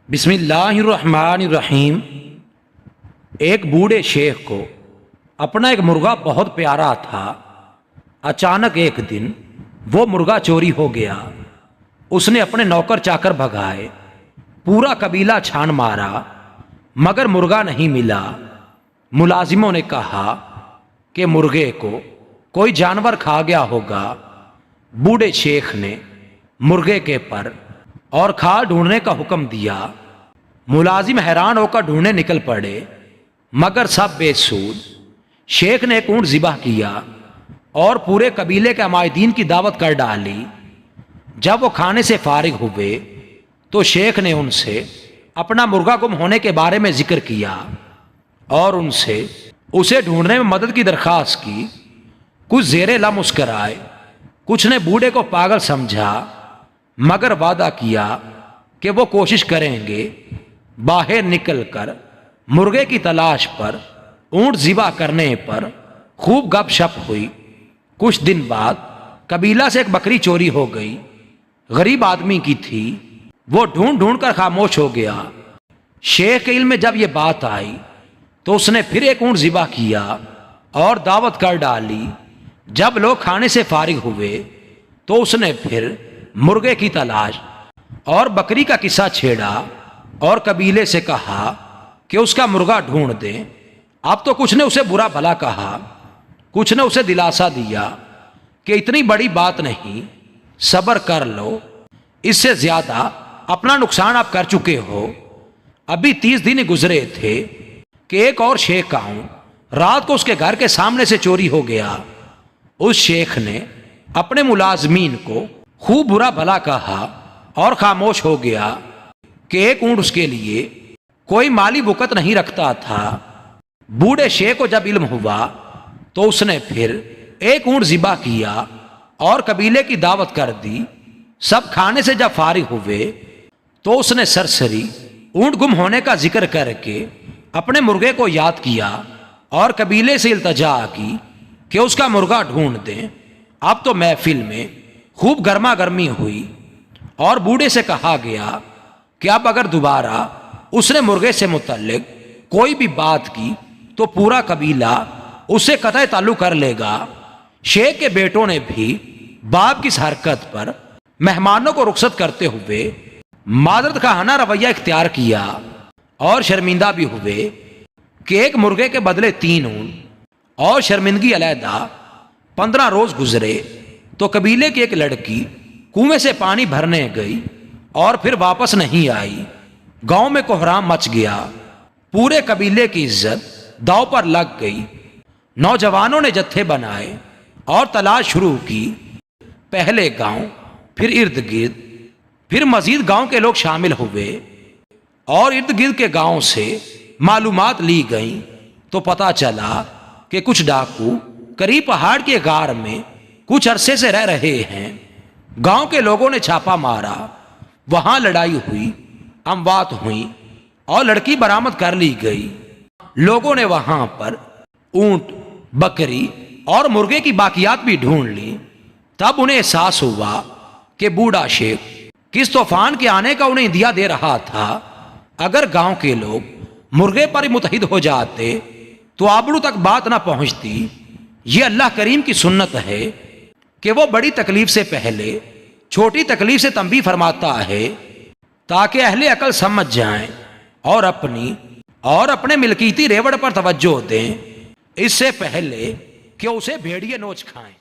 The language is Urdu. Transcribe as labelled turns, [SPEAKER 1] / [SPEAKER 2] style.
[SPEAKER 1] بسم اللہ الرحمن الرحیم۔ ایک بوڑھے شیخ کو اپنا ایک مرغا بہت پیارا تھا۔ اچانک ایک دن وہ مرغا چوری ہو گیا۔ اس نے اپنے نوکر چاکر بھگائے، پورا قبیلہ چھان مارا، مگر مرغا نہیں ملا۔ ملازموں نے کہا کہ مرغے کو کوئی جانور کھا گیا ہوگا۔ بوڑھے شیخ نے مرغے کے پر اور کھال ڈھونڈنے کا حکم دیا۔ ملازم حیران ہو کر ڈھونڈنے نکل پڑے، مگر سب بے سود۔ شیخ نے ایک اونٹ ذبح کیا اور پورے قبیلے کے عمائدین کی دعوت کر ڈالی۔ جب وہ کھانے سے فارغ ہوئے تو شیخ نے ان سے اپنا مرغا گم ہونے کے بارے میں ذکر کیا اور ان سے اسے ڈھونڈنے میں مدد کی درخواست کی۔ کچھ زیر لب مسکرائے، کچھ نے بوڑھے کو پاگل سمجھا، مگر وعدہ کیا کہ وہ کوشش کریں گے۔ باہر نکل کر مرغے کی تلاش پر اونٹ ذبح کرنے پر خوب گپ شپ ہوئی۔ کچھ دن بعد قبیلہ سے ایک بکری چوری ہو گئی۔ غریب آدمی کی تھی، وہ ڈھونڈ ڈھونڈ کر خاموش ہو گیا۔ شیخ کے علم میں جب یہ بات آئی تو اس نے پھر ایک اونٹ ذبح کیا اور دعوت کر ڈالی۔ جب لوگ کھانے سے فارغ ہوئے تو اس نے پھر مرغے کی تلاش اور بکری کا قصہ چھیڑا اور قبیلے سے کہا کہ اس کا مرغا ڈھونڈ دیں۔ اب تو کچھ نے اسے برا بھلا کہا، کچھ نے اسے دلاسا دیا کہ اتنی بڑی بات نہیں، صبر کر لو، اس سے زیادہ اپنا نقصان آپ کر چکے ہو۔ ابھی 30 دن گزرے تھے کہ ایک اور شیخ کا اونٹ رات کو اس کے گھر کے سامنے سے چوری ہو گیا۔ اس شیخ نے اپنے ملازمین کو خوب برا بھلا کہا اور خاموش ہو گیا کہ ایک اونٹ اس کے لیے کوئی مالی وقت نہیں رکھتا تھا۔ بوڑھے شیخ کو جب علم ہوا تو اس نے پھر ایک اونٹ ذبح کیا اور قبیلے کی دعوت کر دی۔ سب کھانے سے جب فارغ ہوئے تو اس نے سرسری اونٹ گم ہونے کا ذکر کر کے اپنے مرغے کو یاد کیا اور قبیلے سے التجا کی کہ اس کا مرغا ڈھونڈ دیں۔ اب تو محفل میں خوب گرما گرمی ہوئی اور بوڑھے سے کہا گیا کہ اب اگر دوبارہ اس نے مرغے سے متعلق کوئی بھی بات کی تو پورا قبیلہ اسے قطع تعلق کر لے گا۔ شیخ کے بیٹوں نے بھی باپ کی اس حرکت پر مہمانوں کو رخصت کرتے ہوئے معذرت خواہانہ رویہ اختیار کیا اور شرمندہ بھی ہوئے کہ ایک مرغے کے بدلے 3 اونٹ اور شرمندگی علیحدہ 15 روز گزرے تو قبیلے کی ایک لڑکی کنویں سے پانی بھرنے گئی اور پھر واپس نہیں آئی۔ گاؤں میں کوہرام مچ گیا، پورے قبیلے کی عزت داؤ پر لگ گئی۔ نوجوانوں نے جتھے بنائے اور تلاش شروع کی۔ پہلے گاؤں، پھر ارد گرد، پھر مزید گاؤں کے لوگ شامل ہوئے اور ارد گرد کے گاؤں سے معلومات لی گئیں تو پتہ چلا کہ کچھ ڈاکو قریب پہاڑ کے غار میں کچھ عرصے سے رہ رہے ہیں۔ گاؤں کے لوگوں نے چھاپا مارا، وہاں لڑائی ہوئی، اموات ہوئیں اور لڑکی برآمد کر لی گئی۔ لوگوں نے وہاں پر اونٹ، بکری اور مرغے کی باقیات بھی ڈھونڈ لی۔ تب انہیں احساس ہوا کہ بوڑھا شیخ کس طوفان کے آنے کا انہیں اندیا دے رہا تھا۔ اگر گاؤں کے لوگ مرغے پر متحد ہو جاتے تو آبرو تک بات نہ پہنچتی۔ یہ اللہ کریم کی سنت ہے کہ وہ بڑی تکلیف سے پہلے چھوٹی تکلیف سے تنبیہ فرماتا ہے تاکہ اہل عقل سمجھ جائیں اور اپنے ملکیتی ریوڑ پر توجہ دیں، اس سے پہلے کہ اسے بھیڑیے نوچ کھائیں۔